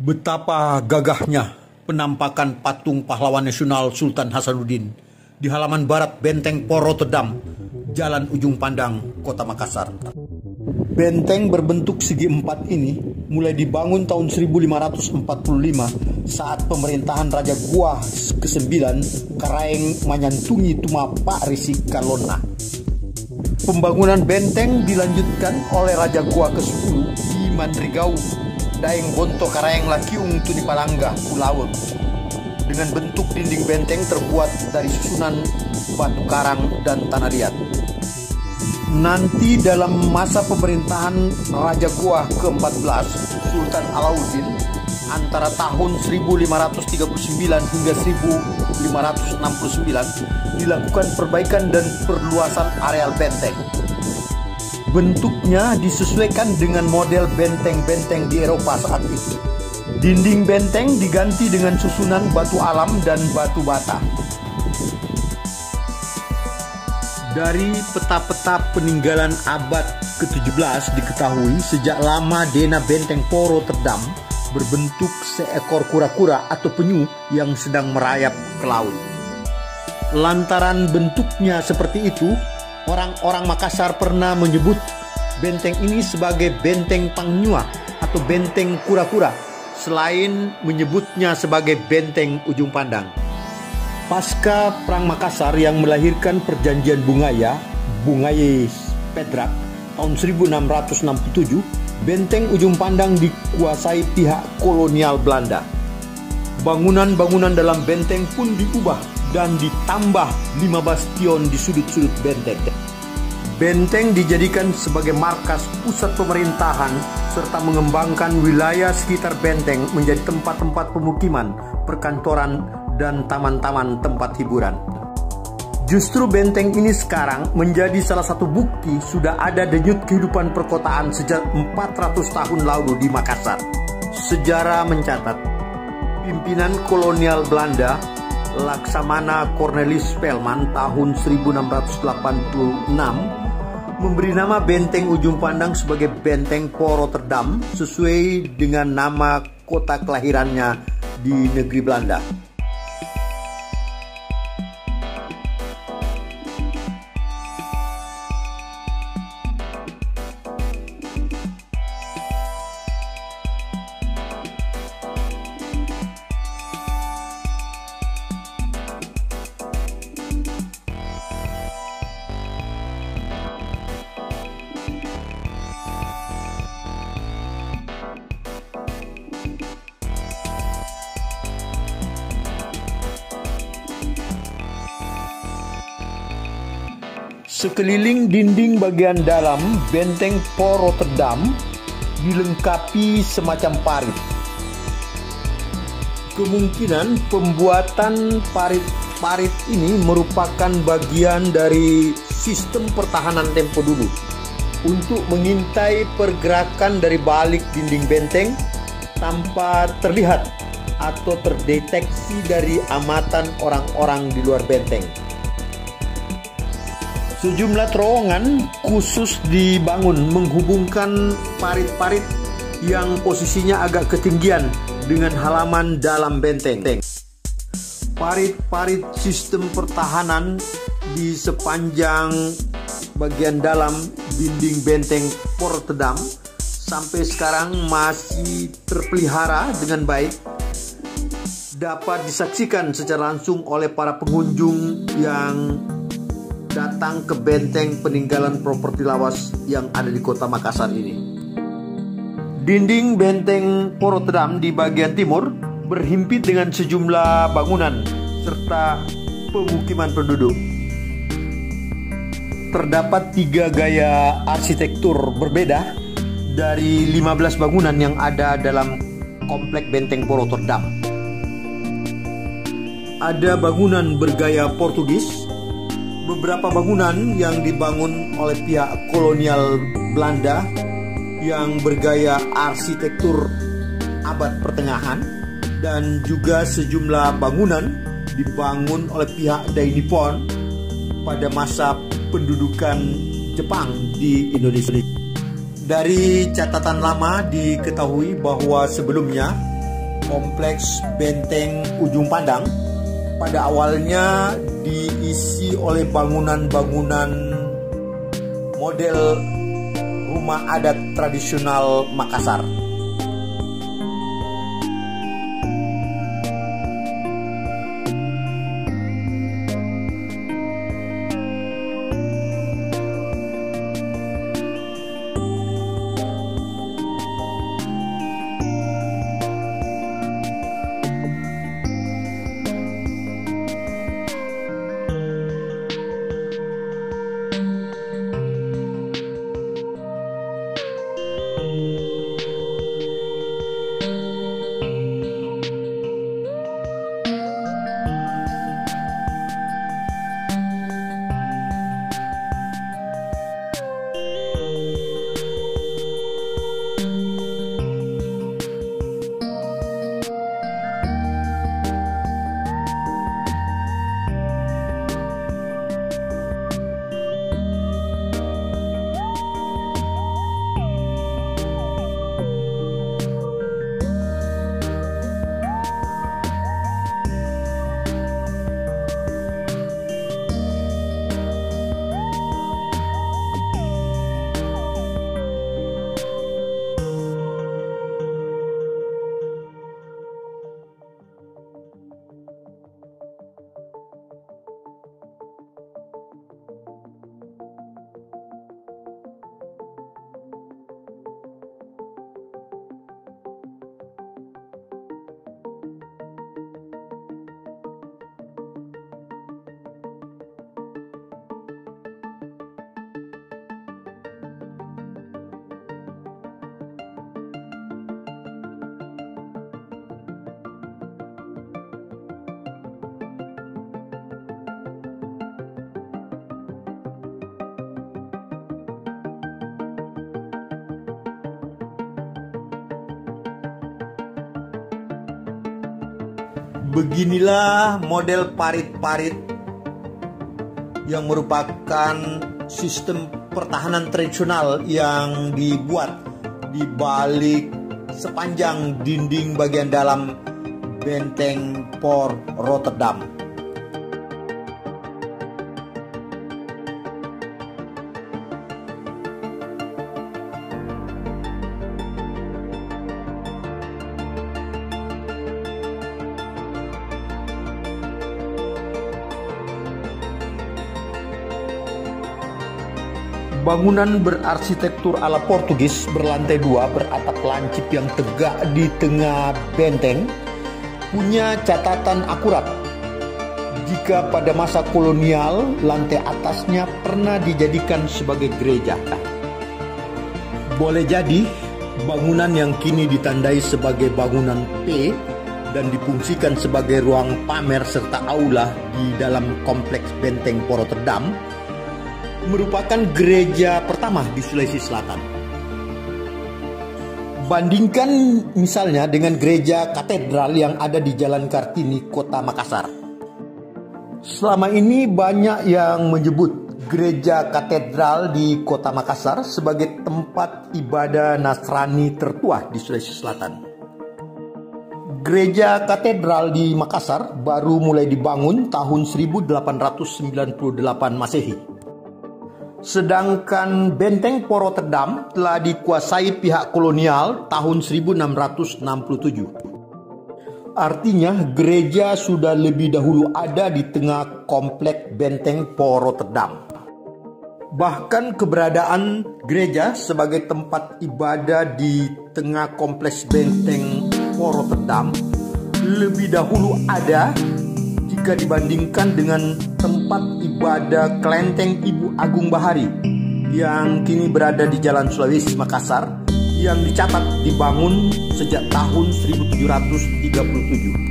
Betapa gagahnya penampakan patung pahlawan nasional Sultan Hasanuddin di halaman barat Benteng Por Rotterdam, Jalan Ujung Pandang, Kota Makassar. Benteng berbentuk segi empat ini mulai dibangun tahun 1545 saat pemerintahan Raja Gua ke-9 Karaeng Manyantungi Tuma Pak Risi Kalona. Pembangunan benteng dilanjutkan oleh Raja Gua ke-10 di Mandrigau Daeng Bonto Karaeng Lakiung Tuni Palangga, Kulaweng, dengan bentuk dinding benteng terbuat dari susunan batu karang dan tanah liat. Nanti dalam masa pemerintahan Raja Gua ke-14 Sultan Alauddin antara tahun 1539 hingga 1569 dilakukan perbaikan dan perluasan areal benteng. Bentuknya disesuaikan dengan model benteng-benteng di Eropa saat itu. Dinding benteng diganti dengan susunan batu alam dan batu bata. Dari peta-peta peninggalan abad ke-17 diketahui sejak lama denah Benteng Por Rotterdam berbentuk seekor kura-kura atau penyu yang sedang merayap ke laut. Lantaran bentuknya seperti itu, orang-orang Makassar pernah menyebut benteng ini sebagai Benteng Pangnua atau Benteng Kura-Kura, selain menyebutnya sebagai Benteng Ujung Pandang. Pasca Perang Makassar yang melahirkan Perjanjian Bungaya, Bungaya Pedrak, tahun 1667, Benteng Ujung Pandang dikuasai pihak kolonial Belanda. Bangunan-bangunan dalam benteng pun diubah dan ditambah 5 bastion di sudut-sudut benteng. Benteng dijadikan sebagai markas pusat pemerintahan serta mengembangkan wilayah sekitar benteng menjadi tempat-tempat pemukiman, perkantoran, dan taman-taman tempat hiburan. Justru benteng ini sekarang menjadi salah satu bukti sudah ada denyut kehidupan perkotaan sejak 400 tahun lalu di Makassar. Sejarah mencatat, pimpinan kolonial Belanda Laksamana Cornelis Spelman tahun 1686 memberi nama Benteng Ujung Pandang sebagai Benteng Por Rotterdam sesuai dengan nama kota kelahirannya di negeri Belanda. Sekeliling dinding bagian dalam Benteng Por Rotterdam dilengkapi semacam parit. Kemungkinan pembuatan parit ini merupakan bagian dari sistem pertahanan tempo dulu untuk mengintai pergerakan dari balik dinding benteng tanpa terlihat atau terdeteksi dari amatan orang-orang di luar benteng. Sejumlah terowongan khusus dibangun menghubungkan parit-parit yang posisinya agak ketinggian dengan halaman dalam benteng. Parit-parit sistem pertahanan di sepanjang bagian dalam dinding Benteng Por Rotterdam sampai sekarang masih terpelihara dengan baik, dapat disaksikan secara langsung oleh para pengunjung yang datang ke benteng peninggalan properti lawas yang ada di kota Makassar ini. Dinding Benteng Por Rotterdam di bagian timur berhimpit dengan sejumlah bangunan serta pemukiman penduduk. Terdapat 3 gaya arsitektur berbeda dari 15 bangunan yang ada dalam komplek Benteng Por Rotterdam. Ada bangunan bergaya Portugis, beberapa bangunan yang dibangun oleh pihak kolonial Belanda yang bergaya arsitektur abad pertengahan, dan juga sejumlah bangunan dibangun oleh pihak Dai Nippon pada masa pendudukan Jepang di Indonesia. Dari catatan lama diketahui bahwa sebelumnya kompleks Benteng Ujung Pandang pada awalnya diisi oleh bangunan-bangunan model rumah adat tradisional Makassar. Beginilah model parit-parit yang merupakan sistem pertahanan tradisional yang dibuat di balik sepanjang dinding bagian dalam Benteng Port Rotterdam. Bangunan berarsitektur ala Portugis berlantai 2 beratap lancip yang tegak di tengah benteng punya catatan akurat. Jika pada masa kolonial lantai atasnya pernah dijadikan sebagai gereja. Boleh jadi bangunan yang kini ditandai sebagai bangunan P dan difungsikan sebagai ruang pamer serta aula di dalam kompleks Benteng Port Rotterdam merupakan gereja pertama di Sulawesi Selatan. Bandingkan misalnya dengan gereja katedral yang ada di Jalan Kartini, Kota Makassar. Selama ini banyak yang menyebut gereja katedral di Kota Makassar sebagai tempat ibadah Nasrani tertua di Sulawesi Selatan. Gereja katedral di Makassar baru mulai dibangun tahun 1898 Masehi. Sedangkan Benteng Port Rotterdam telah dikuasai pihak kolonial tahun 1667. Artinya gereja sudah lebih dahulu ada di tengah kompleks Benteng Port Rotterdam. Bahkan keberadaan gereja sebagai tempat ibadah di tengah kompleks Benteng Port Rotterdam lebih dahulu ada jika dibandingkan dengan tempat ibadah Kelenteng Ibu Agung Bahari yang kini berada di Jalan Sulawesi Makassar yang dicatat dibangun sejak tahun 1737.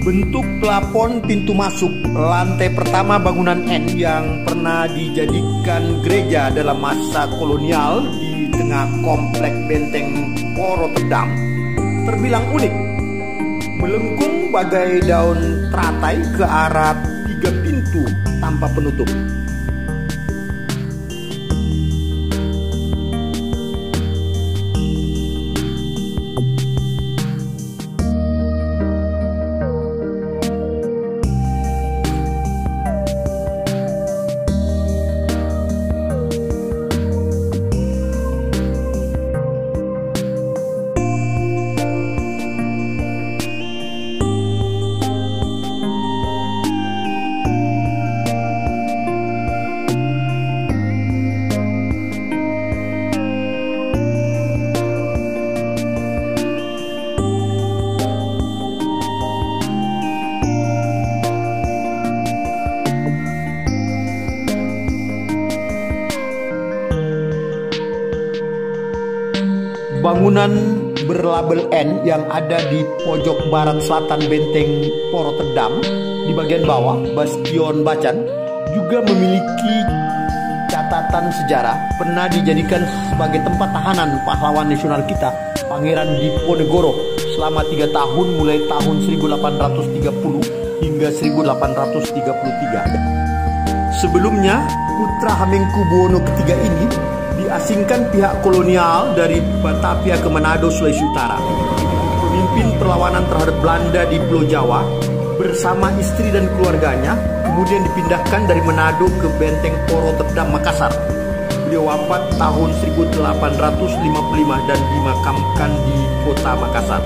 Bentuk plafon pintu masuk lantai pertama bangunan N yang pernah dijadikan gereja dalam masa kolonial di tengah kompleks Benteng Port Rotterdam terbilang unik, melengkung bagai daun teratai ke arah 3 pintu tanpa penutup. bangunan berlabel N yang ada di pojok barat selatan benteng Poro Tedam di bagian bawah, Bastion Bacan, juga memiliki catatan sejarah pernah dijadikan sebagai tempat tahanan pahlawan nasional kita, Pangeran Diponegoro, selama 3 tahun mulai tahun 1830 hingga 1833. Sebelumnya, putra Hamengkubuwono III ini diasingkan pihak kolonial dari Batavia ke Manado, Sulawesi Utara. Pemimpin perlawanan terhadap Belanda di Pulau Jawa bersama istri dan keluarganya kemudian dipindahkan dari Manado ke Benteng Poro Tedam, Makassar. Beliau wafat tahun 1855 dan dimakamkan di kota Makassar.